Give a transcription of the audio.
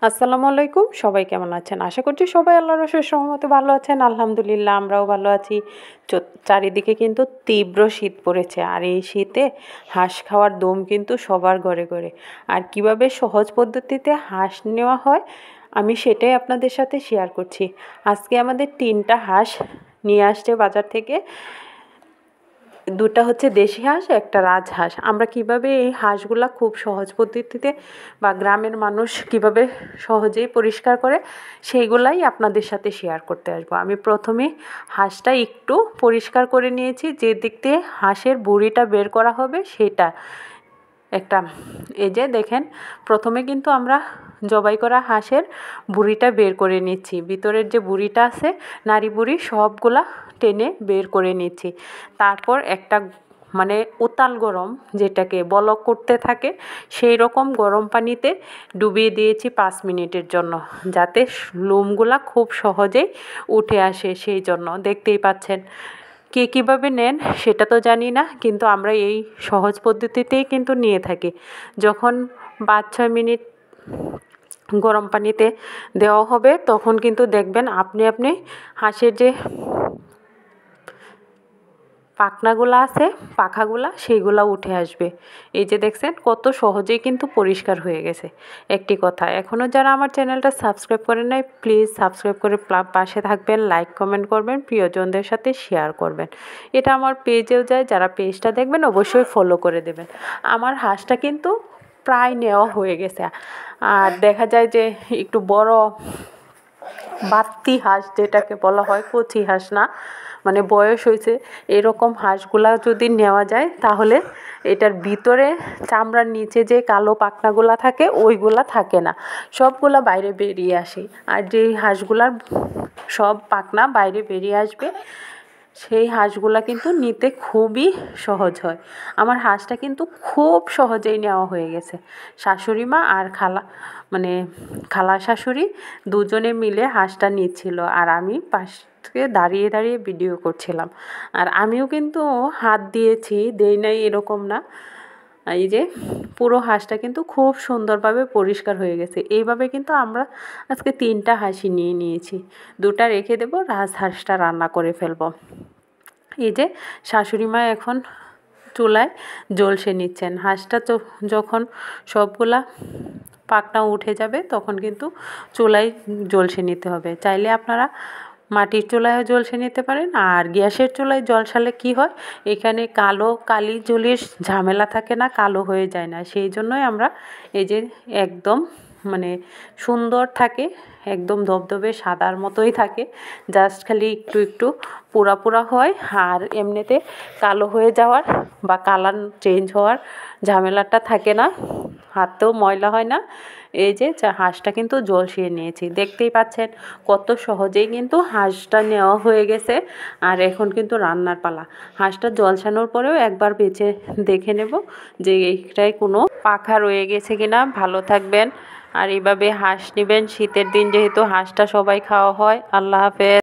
আসসালামু আলাইকুম, সবাই কেমন আছেন? আশা করছি সবাই আল্লাহর অশেষ রহমতে ভালো আছেন। আলহামদুলিল্লাহ আমরাও ভালো আছি। চারিদিকে কিন্তু তীব্র শীত পড়েছে, আর এই শীতে হাঁস খাওয়ার দম কিন্তু সবার ঘরে ঘরে। আর কিভাবে সহজ পদ্ধতিতে হাঁস নেওয়া হয় আমি সেটাই আপনাদের সাথে শেয়ার করছি। আজকে আমাদের 3টা হাঁস নিয়ে আসছে বাজার থেকে। 2টা হচ্ছে দেশি হাঁস, একটা রাজহাঁস। আমরা কিভাবে এই হাঁসগুলা খুব সহজ পদ্ধতিতে বা গ্রামের মানুষ কিভাবে সহজেই পরিষ্কার করে সেইগুলাই আপনাদের সাথে শেয়ার করতে আসবো। আমি প্রথমে হাঁসটা একটু পরিষ্কার করে নিয়েছি, যে দিক দিয়ে হাঁসের বুড়িটা বের করা হবে সেটা একটা। এই যে দেখেন, প্রথমে কিন্তু আমরা জবাই করা হাঁসের বুড়িটা বের করে নিচ্ছি। ভিতরের যে বুড়িটা আছে, নাড়ি বুড়ি সবগুলা টেনে বের করে নিচ্ছি। তারপর একটা মানে উতাল গরম, যেটাকে বলক করতে থাকে, সেই রকম গরম পানিতে ডুবিয়ে দিয়েছি 5 মিনিটের জন্য, যাতে লোমগুলা খুব সহজেই উঠে আসে। সেই জন্য দেখতেই পাচ্ছেন। কে কীভাবে নেন সেটা তো জানি না, কিন্তু আমরা এই সহজ পদ্ধতিতেই কিন্তু নিয়ে থাকি। যখন 5-6 মিনিট গরম পানিতে দেওয়া হবে, তখন কিন্তু দেখবেন আপনি আপনি হাঁসের যে পাখনাগুলো আছে, পাখাগুলা, সেইগুলা উঠে আসবে। এই যে দেখছেন কত সহজেই কিন্তু পরিষ্কার হয়ে গেছে। একটি কথা, এখনও যারা আমার চ্যানেলটা সাবস্ক্রাইব করেন নাই, প্লিজ সাবস্ক্রাইব করে পাশে থাকবেন, লাইক কমেন্ট করবেন, প্রিয়জনদের সাথে শেয়ার করবেন। এটা আমার পেজেও যায়, যারা পেজটা দেখবেন অবশ্যই ফলো করে দেবেন। আমার হাঁসটা কিন্তু প্রায় নেওয়া হয়ে গেছে। আর দেখা যায় যে একটু বড় বাড়তি হাঁস, যেটাকে বলা হয়, কচি হাঁস না, মানে বয়স হয়েছে এরকম হাঁসগুলা যদি নেওয়া যায়, তাহলে এটার ভিতরে চামড়ার নিচে যে কালো পাখনাগুলা থাকে ওইগুলা থাকে না, সবগুলা বাইরে বেরিয়ে আসে। আর যেই হাঁসগুলার সব পাখনা বাইরে বেরিয়ে আসবে, সেই হাঁসগুলা কিন্তু নিতে খুবই সহজ হয়। আমার হাঁসটা কিন্তু খুব সহজেই নেওয়া হয়ে গেছে। শাশুড়ি মা আর খালা শাশুড়ি দুজনে মিলে হাঁসটা নিচ্ছিল, আর আমি পাশ থেকে দাঁড়িয়ে দাঁড়িয়ে ভিডিও করছিলাম। আর আমিও কিন্তু হাত দিয়েছি, দেই নাই এরকম না। এই যে পুরো হাঁসটা কিন্তু খুব সুন্দরভাবে পরিষ্কার হয়ে গেছে। এইভাবে কিন্তু আমরা আজকে 3টা হাঁসই নিয়ে নিয়েছি। 2টা রেখে দেবো, রাজহাঁসটা রান্না করে ফেলবো। এই যে শাশুড়ি মা এখন চুলায় জ্বলসে নিচ্ছেন। হাঁসটা যখন সবগুলা পাখনা উঠে যাবে, তখন কিন্তু চুলায় জ্বলসে নিতে হবে। চাইলে আপনারা মাটির চুলায়ও জ্বলসে নিতে পারেন। আর গ্যাসের চুলায় জলসালে কি হয়, এখানে কালি জ্বলির ঝামেলা থাকে না, কালো হয়ে যায় না। সেই জন্যই আমরা এই যে একদম সুন্দর থাকে, একদম ধবধবে সাদার মতোই থাকে, জাস্ট খালি একটু একটু পোড়া পোড়া হয়। আর এমনিতে কালো হয়ে যাওয়ার বা কালার চেঞ্জ হওয়ার ঝামেলাটা থাকে না, হাতেও ময়লা হয় না। এই যে হাঁসটা কিন্তু ঝলসিয়ে নিয়েছি, দেখতেই পাচ্ছেন কত সহজেই কিন্তু হাঁসটা নেওয়া হয়ে গেছে। আর এখন কিন্তু রান্নার পালা। হাঁসটা ঝলসানোর পরেও একবার বেছে দেখে নেব যে এইটায় কোনো পাখা রয়ে গেছে কিনা। ভালো থাকবেন, আর এইভাবে হাঁস নেবেন শীতের দিন, যেহেতু হাঁসটা সবাই খাওয়া হয়। আল্লাহ হাফেজ।